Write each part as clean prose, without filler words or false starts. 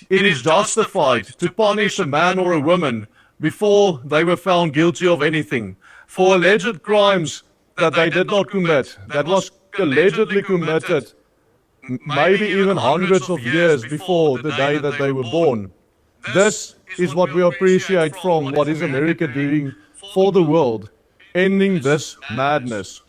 it is justified to punish a man or a woman before they were found guilty of anything for alleged crimes that they did not commit, that was allegedly committed maybe even hundreds of years before the day that they were born. This is what we appreciate from what is America doing for the world, ending this madness.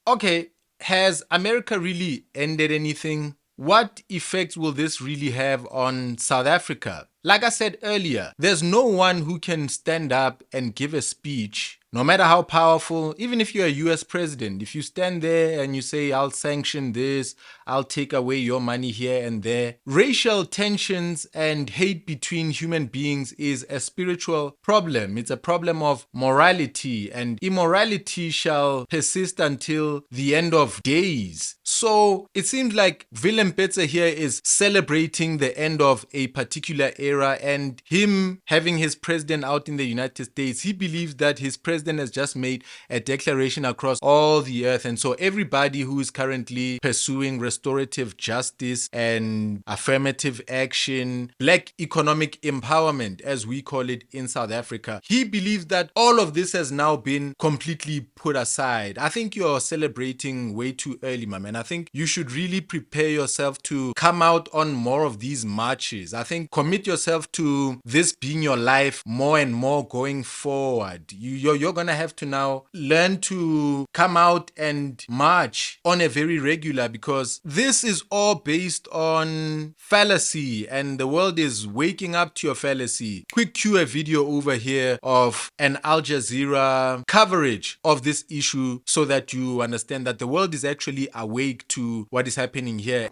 Okay, has America really ended anything? What effects will this really have on South Africa? Like I said earlier, there's no one who can stand up and give a speech, no matter how powerful, even if you're a US president. If you stand there and you say, I'll sanction this, I'll take away your money here and there. Racial tensions and hate between human beings is a spiritual problem. It's a problem of morality, and immorality shall persist until the end of days. So it seems like Willem Petzer here is celebrating the end of a particular era, and him having his president out in the United States, he believes that his president has just made a declaration across all the earth. And so everybody who is currently pursuing restorative justice and affirmative action, black economic empowerment, as we call it in South Africa, he believes that all of this has now been completely put aside. I think you're celebrating way too early, my man. I think you should really prepare yourself to come out on more of these marches. I think commit yourself to this being your life more and more going forward. You're going to have to now learn to come out and march on a very regular, because this is all based on fallacy and the world is waking up to your fallacy. Quick cue a video over here of an Al Jazeera coverage of this issue so that you understand that the world is actually awake to what is happening here.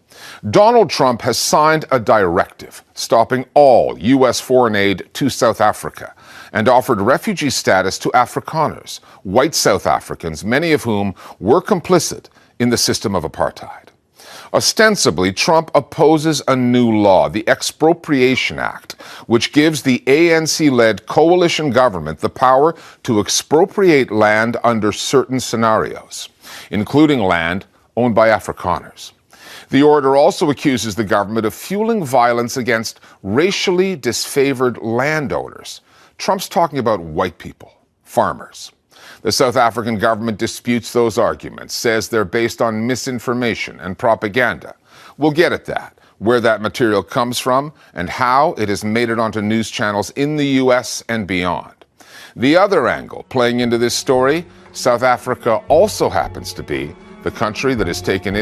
Donald Trump has signed a directive stopping all U.S. foreign aid to South Africa and offered refugee status to Afrikaners, white South Africans, many of whom were complicit in the system of apartheid. Ostensibly, Trump opposes a new law, the Expropriation Act, which gives the ANC-led coalition government the power to expropriate land under certain scenarios, including land owned by Afrikaners. The order also accuses the government of fueling violence against racially disfavored landowners. Trump's talking about white people, farmers. The South African government disputes those arguments, says they're based on misinformation and propaganda. We'll get at that, where that material comes from, and how it has made it onto news channels in the U.S. and beyond. The other angle playing into this story, South Africa also happens to be the country that has taken